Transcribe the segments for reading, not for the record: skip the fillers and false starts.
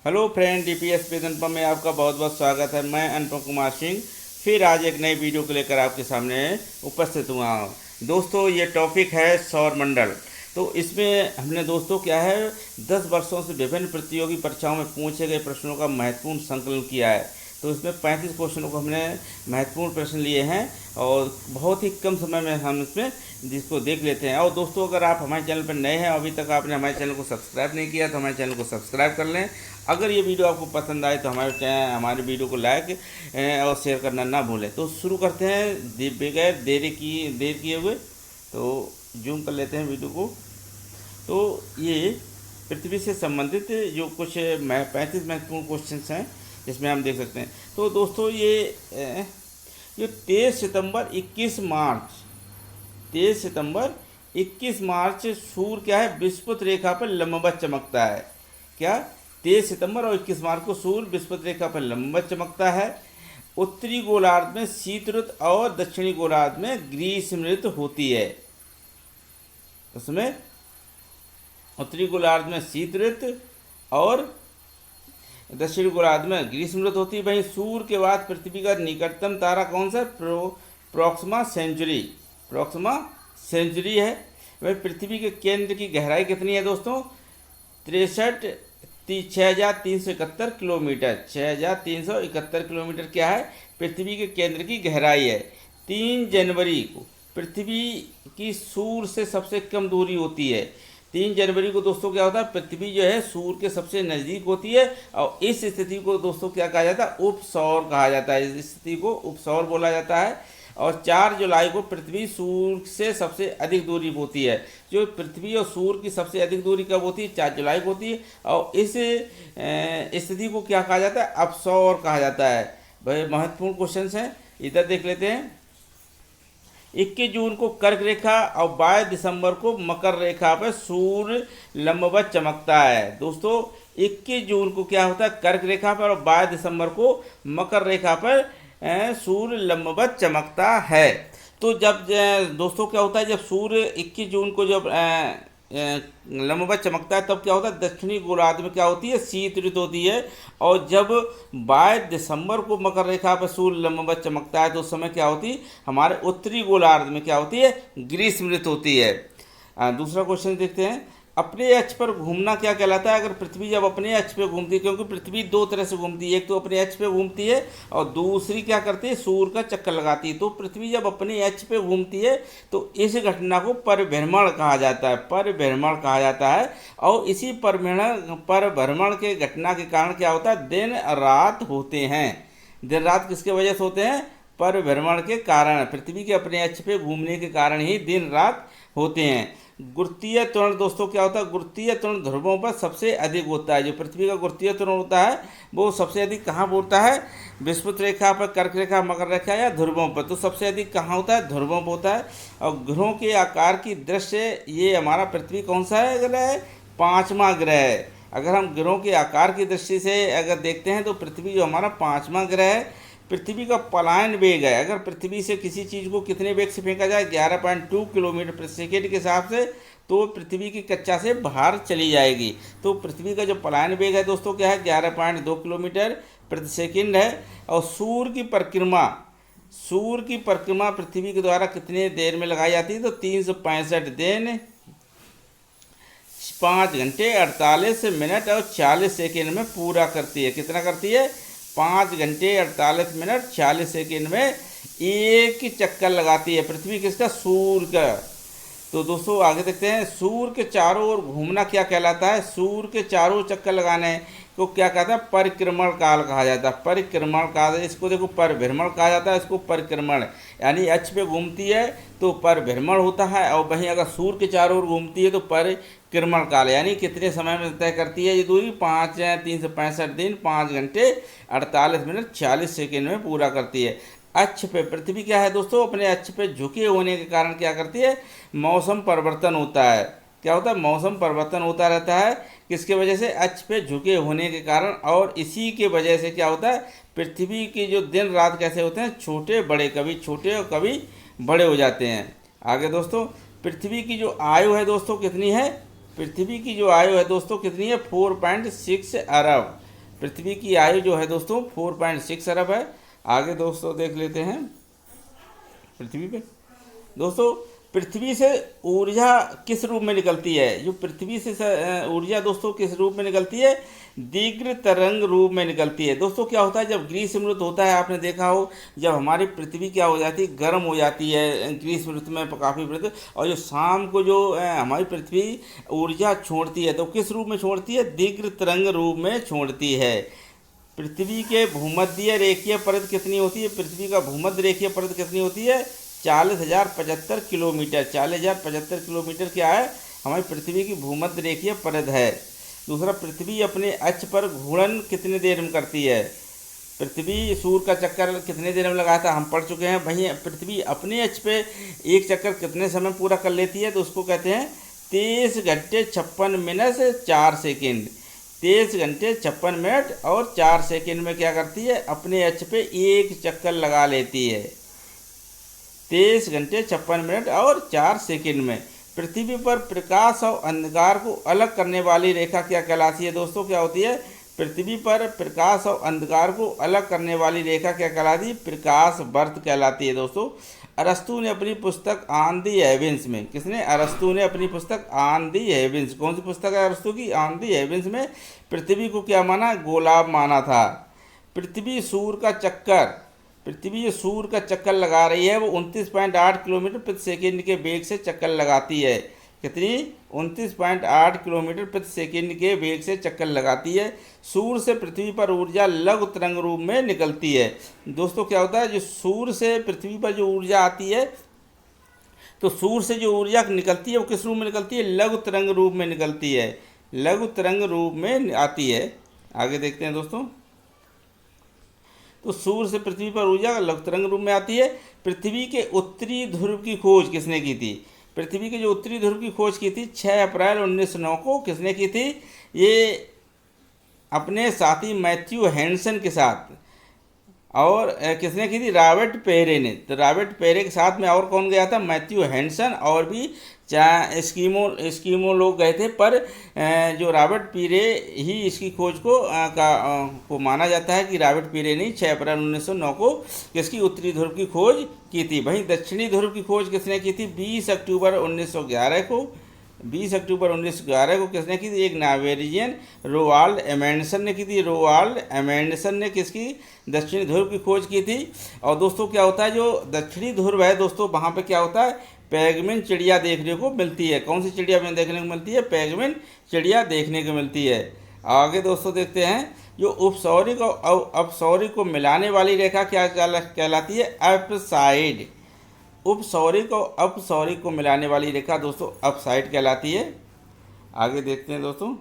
Hello friend, DPS पे अनुपम में आपका बहुत बहुत स्वागत है। मैं अनुपम कुमार सिंह फिर आज एक नई वीडियो को लेकर आपके सामने उपस्थित हुआ हूँ। दोस्तों, ये टॉपिक है सौर मंडल। तो इसमें हमने दोस्तों क्या है 10 वर्षों से विभिन्न प्रतियोगी परीक्षाओं में पूछे गए प्रश्नों का महत्वपूर्ण संकलन किया है। तो इसमें 35 क्वेश्चनों को हमने महत्वपूर्ण प्रश्न लिए हैं और बहुत ही कम समय में हम इसमें जिसको देख लेते हैं। और दोस्तों, अगर आप हमारे चैनल पर नए हैं, अभी तक आपने हमारे चैनल को सब्सक्राइब नहीं किया तो हमारे चैनल को सब्सक्राइब कर लें। अगर ये वीडियो आपको पसंद आए तो हमारे वीडियो को लाइक और शेयर करना ना भूलें। तो शुरू करते हैं बगैर देर किए हुए। तो जूम कर लेते हैं वीडियो को। तो ये पृथ्वी से संबंधित जो कुछ 35 महत्वपूर्ण क्वेश्चंस हैं इसमें हम देख सकते हैं। तो दोस्तों, ये 23 सितंबर 21 मार्च सूर्य क्या है विषुवत रेखा पर लंबवत चमकता है। क्या 23 सितंबर और 21 मार्च को सूर्य विषुवत रेखा पर लंबवत चमकता है। उत्तरी गोलार्ध में शीत ऋतु और दक्षिणी गोलार्ध में ग्रीष्म ऋतु होती है। उसमें उत्तरी गोलार्ध में शीत ऋतु और दक्षिणी गोलार्ध में ग्रीष्म ऋतु होती है। वहीं सूर्य के बाद पृथ्वी का निकटतम तारा कौन सा? प्रोक्सिमा सेंचुरी है। वही पृथ्वी के केंद्र की गहराई कितनी है दोस्तों? 6,371 किलोमीटर। 6,371 किलोमीटर क्या है? पृथ्वी के केंद्र की गहराई है। 3 जनवरी को पृथ्वी की सूर्य से सबसे कम दूरी होती है। 3 जनवरी को दोस्तों क्या होता है? पृथ्वी जो है सूर्य के सबसे नज़दीक होती है और इस स्थिति को दोस्तों क्या कहा जाता है? उपसौर कहा जाता है। इस स्थिति को उपसौर बोला जाता है। और 4 जुलाई को पृथ्वी सूर्य से सबसे अधिक दूरी होती है। जो पृथ्वी और सूर्य की सबसे अधिक दूरी कब होती है? 4 जुलाई को होती है। और इस स्थिति को क्या कहा जाता है? अपसौर कहा जाता है। भाई महत्वपूर्ण क्वेश्चन हैं, इधर देख लेते हैं। 21 जून को कर्क रेखा और 22 दिसंबर को मकर रेखा पर सूर्य लंबवत चमकता है। दोस्तों, 21 जून को क्या होता है? कर्क रेखा पर, और 22 दिसंबर को मकर रेखा पर सूर्य लंबवत चमकता है। तो जब दोस्तों क्या होता है, जब सूर्य 21 जून को जब लंबवत चमकता है तब क्या होता है? दक्षिणी गोलार्ध में क्या होती है? शीत ऋतु होती है। और जब 22 दिसंबर को मकर रेखा पर सूर्य लंबवत चमकता है तो उस समय क्या होती है? हमारे उत्तरी गोलार्ध में क्या होती है? ग्रीष्म ऋतु होती है। दूसरा क्वेश्चन देखते हैं। अपने अक्ष पर घूमना क्या कहलाता है? अगर पृथ्वी जब अपने अक्ष पे घूमती है, क्योंकि पृथ्वी 2 तरह से घूमती है, एक तो अपने अक्ष पे घूमती है और दूसरी क्या करती है? सूर्य का चक्कर लगाती है। तो पृथ्वी जब अपने अक्ष पे घूमती है तो इस घटना को परिभ्रमण कहा जाता है। परिभ्रमण कहा जाता है। और इसी परिभ्रमण के घटना के कारण क्या होता है? दिन रात होते हैं। दिन रात किसके वजह से होते हैं? परिभ्रमण के कारण। पृथ्वी के अपने अक्ष पे घूमने के कारण ही दिन रात होते हैं। गुरुत्वीय त्वरण दोस्तों क्या होता है? गुरुत्वीय त्वरण ध्रुवों पर सबसे अधिक होता है। जो पृथ्वी का गुरुत्वीय त्वरण होता है वो सबसे अधिक कहाँ पर होता है? विषुवत रेखा पर, कर्क रेखा, मकर रेखा या ध्रुवों पर। तो सबसे अधिक कहाँ होता है? ध्रुवों पर होता है। और ग्रहों के आकार की दृष्टि ये हमारा पृथ्वी कौन सा है ग्रह है? 5वां ग्रह है। अगर हम ग्रहों के आकार की दृष्टि से अगर देखते हैं तो पृथ्वी जो हमारा 5वां ग्रह है। पृथ्वी का पलायन वेग है, अगर पृथ्वी से किसी चीज़ को कितने वेग से फेंका जाए 11.2 किलोमीटर प्रति सेकेंड के हिसाब से, तो पृथ्वी की कक्षा से बाहर चली जाएगी। तो पृथ्वी का जो पलायन वेग है दोस्तों क्या है? 11.2 किलोमीटर प्रति सेकेंड है। और सूर्य की परिक्रमा पृथ्वी के द्वारा कितने देर में लगाई जाती है? तो 365 दिन 5 घंटे 48 मिनट और 40 सेकेंड में पूरा करती है। कितना करती है? 5 घंटे 48 मिनट 40 सेकेंड में एक चक्कर लगाती है पृथ्वी। किसका? सूर्य का। तो दोस्तों आगे देखते हैं। सूर्य के चारों ओर घूमना क्या कहलाता है? सूर्य के चारों ओर चक्कर लगाने को क्या कहता है? परिक्रमण काल कहा जाता है। परिक्रमण काल, इसको देखो परिभ्रमण कहा जाता है, इसको परिक्रमण। यानी अक्ष पे घूमती है तो परिभ्रमण होता है, और वहीं अगर सूर्य के चारों ओर घूमती है तो परिक्रमण काल। यानी कितने समय में तय करती है ये दूरी? 365 दिन 5 घंटे 48 मिनट 40 सेकेंड में पूरा करती है। अक्ष पे पृथ्वी क्या है दोस्तों? अपने अक्ष पे झुके होने के कारण क्या करती है? मौसम परिवर्तन होता है। क्या होता है? मौसम परिवर्तन होता रहता है। किसके वजह से? अक्ष पे झुके होने के कारण। और इसी के वजह से क्या होता है? पृथ्वी की जो दिन रात कैसे होते हैं? छोटे बड़े, कभी छोटे और कभी बड़े हो जाते हैं। आगे दोस्तों, पृथ्वी की जो आयु है दोस्तों कितनी है? पृथ्वी की जो आयु है दोस्तों कितनी है? 4.6 अरब। पृथ्वी की आयु जो है दोस्तों 4.6 अरब है। आगे दोस्तों देख लेते हैं पृथ्वी पे। दोस्तों पृथ्वी से ऊर्जा किस रूप में निकलती है? जो पृथ्वी से ऊर्जा दोस्तों किस रूप में निकलती है? दीर्घ तरंग रूप में निकलती है। दोस्तों क्या होता है जब ग्रीष्म ऋतु होता है, आपने देखा हो जब हमारी पृथ्वी क्या हो जाती है, गर्म हो जाती है ग्रीष्म ऋतु में काफ़ी पृथ्वी, और जो शाम को जो हमारी पृथ्वी ऊर्जा छोड़ती है तो किस रूप में छोड़ती है? दीर्घ तरंग रूप में छोड़ती है। पृथ्वी के भूमध्य रेखीय परत कितनी होती है? पृथ्वी का भूमध्य रेखीय परत कितनी होती है? 40,075 किलोमीटर। 40,075 किलोमीटर क्या है? हमारी पृथ्वी की भूमध्य रेखीय परत है। दूसरा, पृथ्वी अपने अक्ष पर घूर्णन कितने देर में करती है? पृथ्वी सूर्य का चक्कर कितने देर में लगाता है? हम पढ़ चुके हैं। वहीं पृथ्वी अपने अक्ष पे एक चक्कर कितने समय पूरा कर लेती है? तो उसको कहते हैं 23 घंटे 56 मिनट 4 सेकेंड। 23 घंटे 56 मिनट और 4 सेकेंड में क्या करती है? अपने अक्ष पे एक चक्कर लगा लेती है। 23 घंटे 56 मिनट और 4 सेकेंड में। पृथ्वी पर प्रकाश और अंधकार को अलग करने वाली रेखा क्या कहलाती है? दोस्तों क्या होती है? पृथ्वी पर प्रकाश और अंधकार को अलग करने वाली रेखा क्या कहलाती है? प्रकाश वर्त कहलाती है। दोस्तों अरस्तु ने अपनी पुस्तक ऑन दी हेवेंस में, किसने? अरस्तु ने अपनी पुस्तक ऑन दी हेवेंस, कौन सी पुस्तक है अरस्तु की? ऑन दी हेवेंस में पृथ्वी को क्या माना? गोलाब माना था। पृथ्वी जो सूर्य का चक्कर लगा रही है वो 29.8 किलोमीटर प्रति सेकेंड के वेग से चक्कर लगाती है। कितनी? 29.8 किलोमीटर प्रति सेकेंड के वेग से चक्कर लगाती है। सूर्य से पृथ्वी पर ऊर्जा लघु तरंग रूप में निकलती है। दोस्तों क्या होता है, जो सूर्य से पृथ्वी पर जो ऊर्जा आती है, तो सूर्य से जो ऊर्जा निकलती है वो किस रूप में निकलती है? लघु तरंग रूप में निकलती है, लघु तरंग रूप में आती है। आगे देखते हैं दोस्तों। तो सूर्य से पृथ्वी पर ऊर्जा लघु तरंग रूप में आती है। पृथ्वी के उत्तरी ध्रुव की खोज किसने की थी? पृथ्वी के जो उत्तरी ध्रुव की खोज की थी 6 अप्रैल 1909 को किसने की थी? ये अपने साथी मैथ्यू हैंसन के साथ। और किसने की थी? रॉबर्ट पेरे ने। तो रॉबर्ट पेरे के साथ में और कौन गया था? मैथ्यू हैंसन और भी एस्किमो लोग गए थे, पर जो रॉबर्ट पीरे ही इसकी खोज को माना जाता है कि रॉबर्ट पीरे ने 6 अप्रैल 1909 को किसकी? उत्तरी ध्रुव की खोज की थी। वहीं दक्षिणी ध्रुव की खोज किसने की थी? 20 अक्टूबर 1911 को। 20 अक्टूबर 1911 को किसने की थी? एक नॉर्वेजियन रोवाल्ड एमेंडसन ने की थी। रोवाल्ड एमेंडसन ने किसकी? दक्षिणी ध्रुव की खोज की थी। और दोस्तों क्या होता है, जो दक्षिणी ध्रुव है दोस्तों, वहाँ पे क्या होता है? पेंगुइन चिड़िया देखने को मिलती है। कौन सी चिड़िया में देखने को मिलती है? पेंगुइन चिड़िया देखने को मिलती है। आगे दोस्तों देखते हैं, जो उपसौरिक और अपसौरिक को मिलाने वाली रेखा क्या कहलाती है? अपसाइड। उपसौरिक और अपसौरिक को मिलाने वाली रेखा दोस्तों अपसाइड कहलाती है। आगे देखते हैं दोस्तों।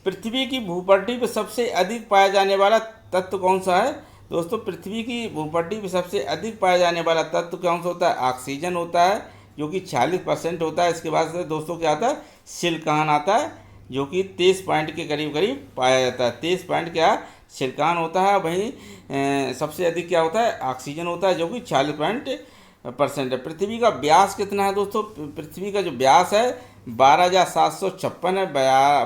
पृथ्वी की भूपट्टी पर सबसे अधिक पाया जाने वाला तत्व कौन सा है? दोस्तों पृथ्वी की भूपट्टी पर सबसे अधिक पाया जाने वाला तत्व कौन सा होता है? ऑक्सीजन होता है, जो कि 46% होता है। इसके बाद से दोस्तों क्या आता है? सिलिकॉन आता है, जो कि 23 पॉइंट के करीब करीब पाया जाता है। 23 पॉइंट क्या? सिलिकॉन होता है। वहीं सबसे अधिक क्या होता है? ऑक्सीजन होता है, जो कि 46% है। पृथ्वी का व्यास कितना है दोस्तों? पृथ्वी का जो व्यास है 12,756 है।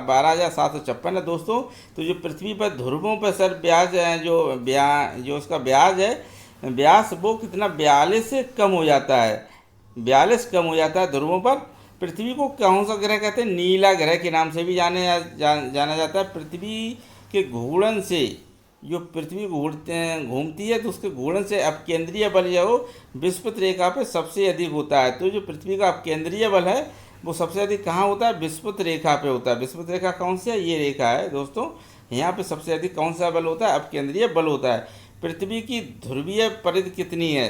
12,756 है दोस्तों। तो जो पृथ्वी पर ध्रुवों पर सर ब्याज है, जो उसका ब्याज है, व्यास वो कितना? 42 से कम हो जाता है। 42 कम हो जाता है ध्रुवों पर। पृथ्वी को कौन सा ग्रह कहते हैं? नीला ग्रह के नाम से भी जाना जाता है। पृथ्वी के घूर्णन से, जो पृथ्वी घूमती है तो उसके घूर्णन से अपकेंद्रीय बल जो विषुवत रेखा पे सबसे अधिक होता है। तो जो पृथ्वी का अपकेंद्रीय बल है वो सबसे अधिक कहाँ होता है? विषुवत रेखा पे होता है। विषुवत रेखा कौन सी है? ये रेखा है दोस्तों। यहाँ पे सबसे अधिक कौन सा बल होता है? अपकेंद्रीय बल होता है। पृथ्वी की ध्रुवीय परिधि कितनी है?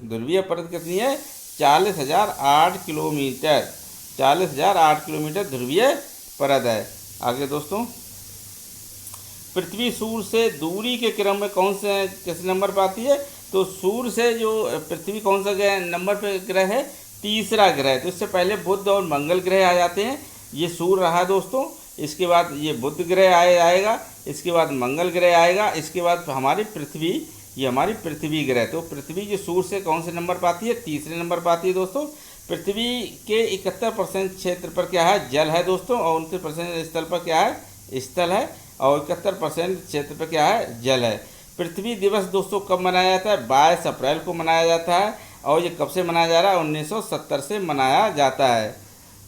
ध्रुवीय परिधि कितनी है? 40,008 किलोमीटर। 40,008 किलोमीटर ध्रुवीय परिधि है। आगे दोस्तों, पृथ्वी सूर्य से दूरी के क्रम में किस नंबर पर आती है? तो सूर्य से जो पृथ्वी कौन सा नंबर पर ग्रह है? तीसरा ग्रह। तो इससे पहले बुध और मंगल ग्रह आ जाते हैं। ये सूर्य रहा दोस्तों, इसके बाद ये बुध ग्रह आएगा, इसके बाद मंगल ग्रह आएगा, इसके बाद हमारी पृथ्वी, ये हमारी पृथ्वी ग्रह। तो पृथ्वी जो सूर्य से कौन से नंबर पर आती है? तीसरे नंबर पर आती है दोस्तों। पृथ्वी के 71% क्षेत्र पर क्या है? जल है दोस्तों, और 29% स्थल पर क्या है? स्थल है और 71% क्षेत्र पर क्या है, जल है। पृथ्वी दिवस दोस्तों कब मनाया जाता है? 22 अप्रैल को मनाया जाता है। और ये कब से मनाया जा रहा है? 1970 से मनाया जाता है।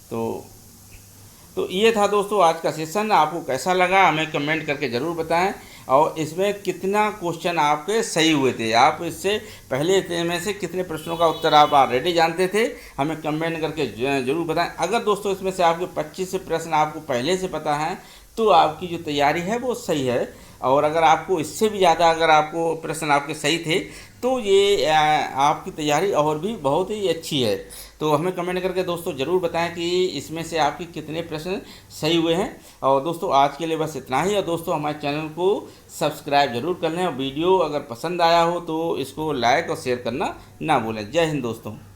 तो ये था दोस्तों आज का सेशन। आपको कैसा लगा हमें कमेंट करके ज़रूर बताएं। और इसमें कितना क्वेश्चन आपके सही हुए थे, आप इससे पहले में से कितने प्रश्नों का उत्तर आप ऑलरेडी जानते थे, हमें कमेंट करके ज़रूर बताएं। अगर दोस्तों इसमें से आपके 25 प्रश्न आपको पहले से पता हैं तो आपकी जो तैयारी है वो सही है। और अगर आपको इससे भी ज़्यादा अगर आपको प्रश्न आपके सही थे तो ये आपकी तैयारी और भी बहुत ही अच्छी है। तो हमें कमेंट करके दोस्तों ज़रूर बताएं कि इसमें से आपके कितने प्रश्न सही हुए हैं। और दोस्तों आज के लिए बस इतना ही। और दोस्तों हमारे चैनल को सब्सक्राइब जरूर कर लें और वीडियो अगर पसंद आया हो तो इसको लाइक और शेयर करना ना भूलें। जय हिंद दोस्तों।